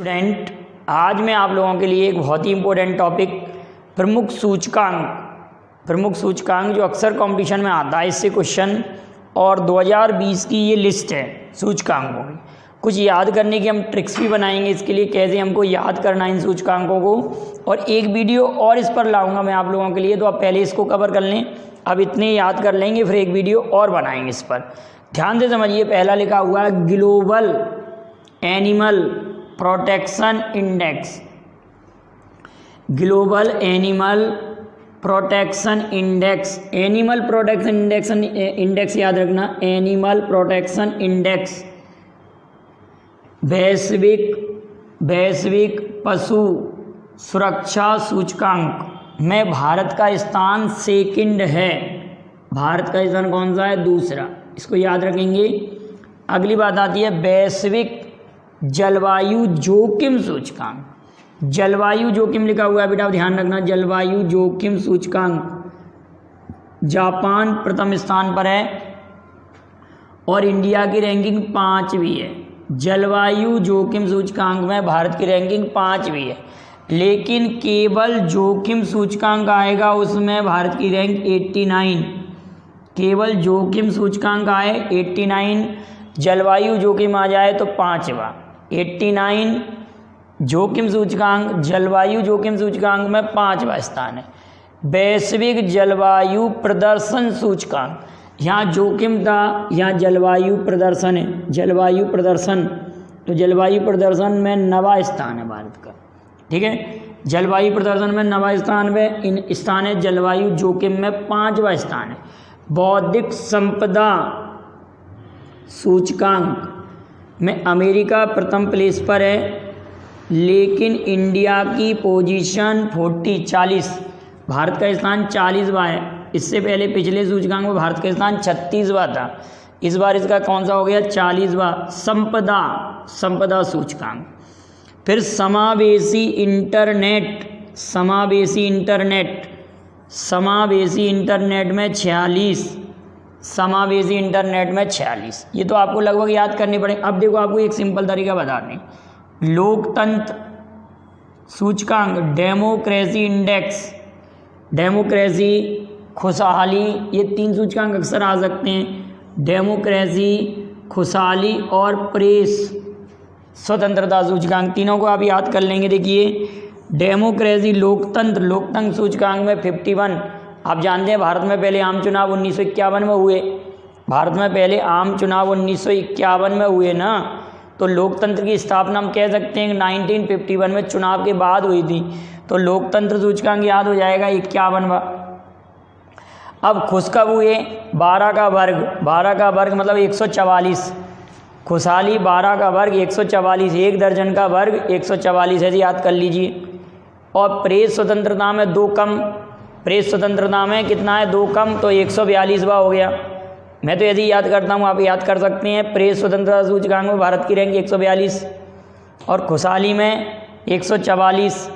Student, आज मैं आप लोगों के लिए एक बहुत ही इम्पोर्टेंट टॉपिक प्रमुख सूचकांक जो अक्सर कंपटीशन में आता है, इससे क्वेश्चन और 2020 की ये लिस्ट है सूचकांकों की। कुछ याद करने की हम ट्रिक्स भी बनाएंगे इसके लिए, कैसे हमको याद करना है इन सूचकांकों को, और एक वीडियो और इस पर लाऊंगा मैं आप लोगों के लिए। तो आप पहले इसको कवर कर लें, अब इतने याद कर लेंगे, फिर एक वीडियो और बनाएंगे इस पर। ध्यान से समझिए, पहला लिखा हुआ है global animal protection index. Global animal protection index, animal protection index याद रखना, एनिमल प्रोटेक्शन इंडेक्स। वैश्विक पशु सुरक्षा सूचकांक में भारत का स्थान सेकंड है। भारत का स्थान कौन सा है? दूसरा। इसको याद रखेंगे। अगली बात आती है वैश्विक जलवायु जोखिम सूचकांक। जलवायु जोखिम लिखा हुआ है बेटा, ध्यान रखना, जलवायु जोखिम सूचकांक। जापान प्रथम स्थान पर है और इंडिया की रैंकिंग 5वीं है। जलवायु जोखिम सूचकांक में भारत की रैंकिंग 5वीं है, लेकिन केवल जोखिम सूचकांक आएगा उसमें भारत की रैंक 89। केवल जोखिम सूचकांक आए 89, जलवायु जोखिम आ जाए तो 5वां। 89 जोखिम सूचकांक, जलवायु जोखिम सूचकांक में 5वां स्थान है। वैश्विक जलवायु प्रदर्शन सूचकांक, यहाँ जोखिम था, यहाँ जलवायु प्रदर्शन है। जलवायु प्रदर्शन, तो जलवायु प्रदर्शन में 9वां स्थान है भारत का। ठीक है, जलवायु प्रदर्शन में 9वां स्थान है। जलवायु जोखिम में 5वां स्थान है। बौद्धिक संपदा सूचकांक में अमेरिका प्रथम प्लेस पर है, लेकिन इंडिया की पोजीशन 40 भारत का स्थान 40वां है। इससे पहले पिछले सूचकांक में भारत का स्थान 36वां था। इस बार इसका कौन सा हो गया? 40वां। संपदा सूचकांक। फिर समावेशी इंटरनेट में 46। समावेशी इंटरनेट में 46। ये तो आपको लगभग याद करनी पड़ेगी। अब देखो, आपको एक सिंपल तरीका बता दें। लोकतंत्र सूचकांक, डेमोक्रेसी इंडेक्स, डेमोक्रेसी, खुशहाली, ये 3 सूचकांक अक्सर आ सकते हैं। डेमोक्रेसी, खुशहाली और प्रेस स्वतंत्रता सूचकांक, तीनों को आप याद कर लेंगे। देखिए, डेमोक्रेसी लोकतंत्र सूचकांक में 51। आप जानते हैं भारत में पहले आम चुनाव 1951 में हुए। भारत में पहले आम चुनाव 1951 में हुए ना, तो लोकतंत्र की स्थापना हम कह सकते हैं 1951 में चुनाव के बाद हुई थी। तो लोकतंत्र सूचकांक याद हो जाएगा 51वां। अब खुश कब हुए? 12 का वर्ग मतलब 144। खुशहाली 12 का वर्ग 144, 1 दर्जन का वर्ग 144 है जी, याद कर लीजिए। और प्रेस स्वतंत्रता में 2 कम, प्रेस स्वतंत्रता में कितना है? 2 कम, तो 142वां हो गया। मैं तो यदि याद करता हूँ, आप याद कर सकते हैं। प्रेस स्वतंत्रता सूचकांक में भारत की रैंक 142 और खुशहाली में 144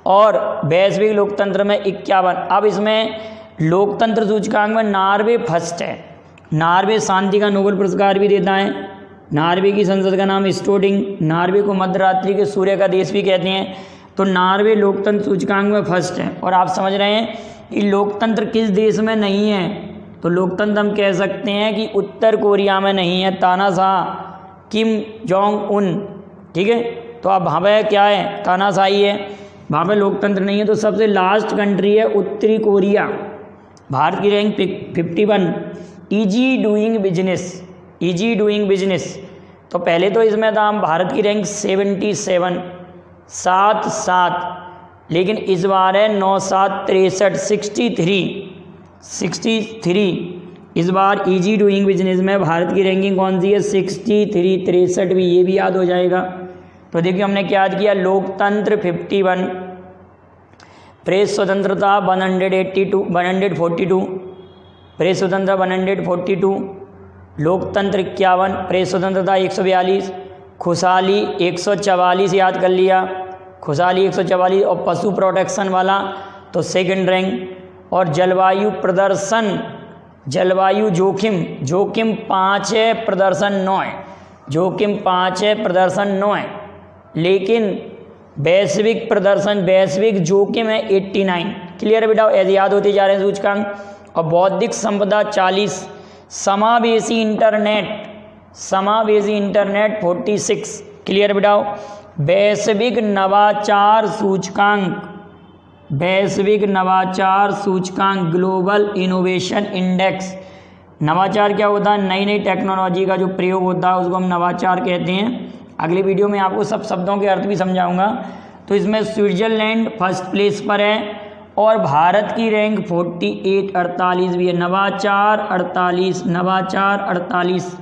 और वैश्विक लोकतंत्र में 51। अब इसमें लोकतंत्र सूचकांक में नॉर्वे फर्स्ट है। नॉर्वे शांति का नोबेल पुरस्कार भी देता है। नॉर्वे की संसद का नाम स्टोडिंग। नॉर्वे को मध्यरात्रि के सूर्य का देश भी कहते हैं। तो नॉर्वे लोकतंत्र सूचकांक में फर्स्ट है। और आप समझ रहे हैं कि लोकतंत्र किस देश में नहीं है? तो लोकतंत्र हम कह सकते हैं कि उत्तर कोरिया में नहीं है, तानाशाह किम जोंग उन। ठीक है, तो अब वहाँ पर क्या है? तानाशाही है, वहाँ पर लोकतंत्र नहीं है। तो सबसे लास्ट कंट्री है उत्तरी कोरिया। भारत की रैंक 51। इजी डूइंग बिजनेस, तो पहले तो इसमें था भारत की रैंक 77, 7, लेकिन इस बार है 9, 7, 63, 63। इस बार इजी डूइंग बिजनेस में भारत की रैंकिंग कौन सी है? 63, 63 भी, ये भी याद हो जाएगा। तो देखिए, हमने क्या याद किया? लोकतंत्र 51, प्रेस स्वतंत्रता 142, प्रेस स्वतंत्रता 142, लोकतंत्र 51, प्रेस स्वतंत्रता 142, खुशहाली 144 याद कर लिया, खुशहाली 144। और पशु प्रोटेक्शन वाला तो सेकंड रैंक। और जलवायु प्रदर्शन, जलवायु जोखिम 5 है, प्रदर्शन 9 है। जोखिम 5 है, प्रदर्शन 9 है। लेकिन वैश्विक प्रदर्शन, वैश्विक जोखिम है 89। क्लियर है बेटा, ऐसे याद होते जा रहे हैं सूचकांक। और बौद्धिक संपदा 40, समावेशी इंटरनेट 46। क्लियर बेटा। वैश्विक नवाचार सूचकांक ग्लोबल इनोवेशन इंडेक्स। नवाचार क्या होता है? नई नई टेक्नोलॉजी का जो प्रयोग होता है उसको हम नवाचार कहते हैं। अगली वीडियो में आपको सब शब्दों के अर्थ भी समझाऊंगा। तो इसमें स्विट्जरलैंड फर्स्ट प्लेस पर है और भारत की रैंक 48 भी है। नवाचार 48।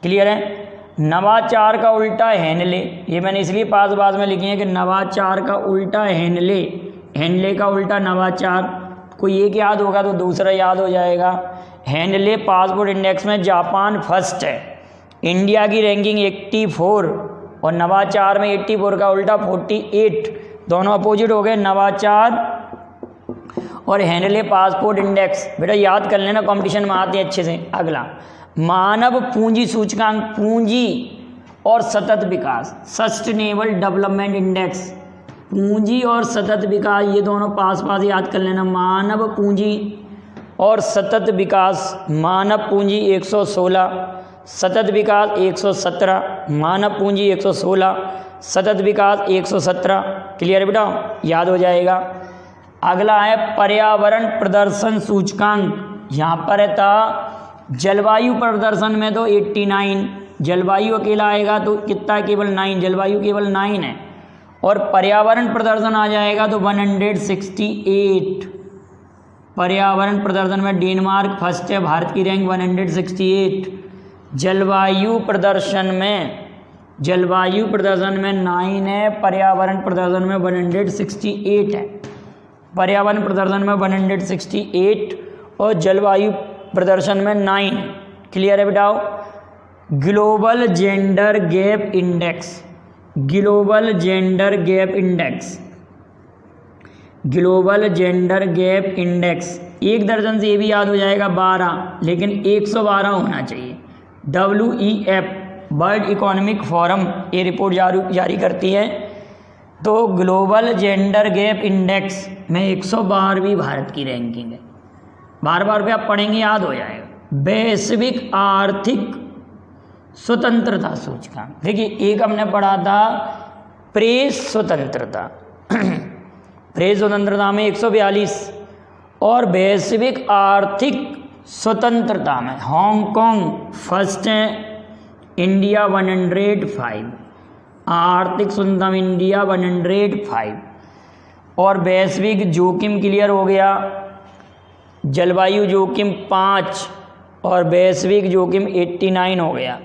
क्लियर है। नवाचार का उल्टा हैंडले, ये मैंने इसलिए पास में लिखी है कि नवाचार का उल्टा हैंडले का उल्टा नवाचार। कोई एक याद होगा तो दूसरा याद हो जाएगा। हैंडले पासपोर्ट इंडेक्स में जापान फर्स्ट है, इंडिया की रैंकिंग 84 और नवाचार में 84 का उल्टा 48, दोनों अपोजिट हो गए, नवाचार और हैंडले पासपोर्ट इंडेक्स। बेटा याद कर लेना, कंपटीशन में आते हैं अच्छे से। अगला मानव पूंजी सूचकांक, पूंजी और सतत विकास, सस्टेनेबल डेवलपमेंट इंडेक्स। पूंजी और सतत विकास ये दोनों पास याद कर लेना। मानव पूंजी और सतत विकास, मानव पूंजी 116, सतत विकास 117, मानव पूंजी 116, सतत विकास 117। क्लियर है बेटा, याद हो जाएगा। अगला है पर्यावरण प्रदर्शन सूचकांक। यहाँ पर था जलवायु प्रदर्शन में तो 89, जलवायु अकेला आएगा तो कितना? केवल 9, जलवायु केवल 9 है। और पर्यावरण प्रदर्शन आ जाएगा तो 168। पर्यावरण प्रदर्शन में डेनमार्क फर्स्ट है, भारत की रैंक 168। जलवायु प्रदर्शन में 9 है, पर्यावरण प्रदर्शन में 168 है। पर्यावरण प्रदर्शन में 168 और जलवायु प्रदर्शन में 9। क्लियर है बेटाओ। Global gender gap index, global gender gap index 1 दर्जन से ये भी याद हो जाएगा 12, लेकिन 112 होना चाहिए। WEF वर्ल्ड इकोनॉमिक फोरम ये रिपोर्ट जारी करती है। तो ग्लोबल जेंडर गैप इंडेक्स में 112वीं भारत की रैंकिंग है। बार पे आप पढ़ेंगे याद हो जाएगा। वैश्विक आर्थिक स्वतंत्रता सूचकांक, देखिए एक हमने पढ़ा था प्रेस स्वतंत्रता प्रेस स्वतंत्रता में 142 और वैश्विक आर्थिक स्वतंत्रता में हांगकांग फर्स्ट है, इंडिया 105, आर्थिक स्वतंत्रता इंडिया 105। और वैश्विक जोखिम क्लियर हो गया, जलवायु जोखिम 5 और वैश्विक जोखिम 89 हो गया।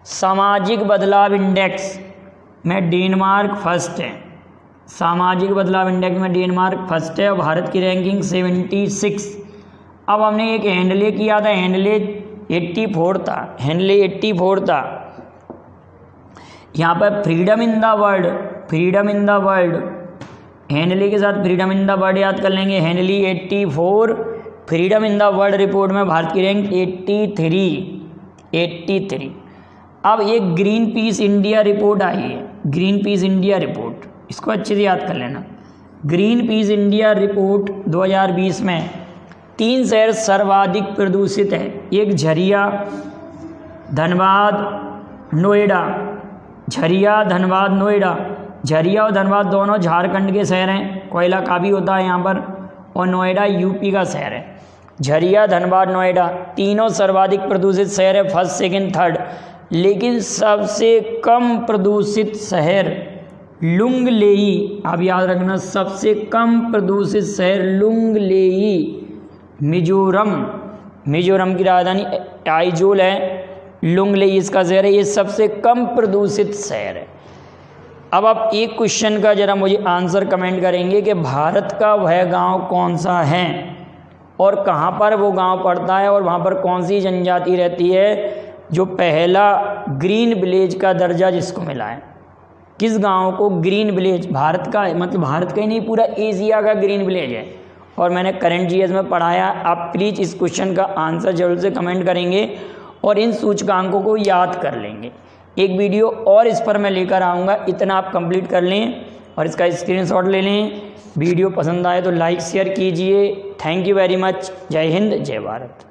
सामाजिक बदलाव इंडेक्स में डेनमार्क फर्स्ट है, सामाजिक बदलाव इंडेक्स में डेनमार्क फर्स्ट है और भारत की रैंकिंग 76। अब हमने एक हैंडले किया था, हैंडले 84 था, यहाँ पर freedom in the world, handle के साथ फ्रीडम इन द वर्ल्ड याद कर लेंगे। हैंडली 84, freedom in the world report में भारत की रैंक 83। अब एक ग्रीन पीस इंडिया रिपोर्ट आई है, ग्रीन पीस इंडिया रिपोर्ट, इसको अच्छे से याद कर लेना। ग्रीन पीस इंडिया रिपोर्ट 2020 में 3 शहर सर्वाधिक प्रदूषित है। एक झरिया, धनबाद, नोएडा। झरिया और धनबाद दोनों झारखंड के शहर हैं, कोयला काफ़ी होता है यहाँ पर, और नोएडा यूपी का शहर है। झरिया, धनबाद, नोएडा तीनों सर्वाधिक प्रदूषित शहर है, फर्स्ट, सेकंड, थर्ड। लेकिन सबसे कम प्रदूषित शहर लुंगलेई, आप याद रखना, सबसे कम प्रदूषित शहर लुंगलेई, मिजोरम की राजधानी आइजोल है, लुंगलेई इसका शहर है, ये सबसे कम प्रदूषित शहर है। अब आप एक क्वेश्चन का जरा मुझे आंसर कमेंट करेंगे कि भारत का वह गांव कौन सा है और कहाँ पर वो गांव पड़ता है और वहाँ पर कौन सी जनजाति रहती है जो पहला ग्रीन विलेज का दर्जा जिसको मिला है। किस गांव को ग्रीन विलेज, भारत का मतलब भारत का ही नहीं पूरा एशिया का ग्रीन विलेज है। और मैंने करंट जीएस में पढ़ाया, आप प्लीज़ इस क्वेश्चन का आंसर जरूर से कमेंट करेंगे और इन सूचकांकों को याद कर लेंगे। एक वीडियो और इस पर मैं लेकर आऊँगा, इतना आप कंप्लीट कर लें और इसका स्क्रीनशॉट ले लें। वीडियो पसंद आए तो लाइक शेयर कीजिए। Thank you very much. जय हिंद, जय भारत।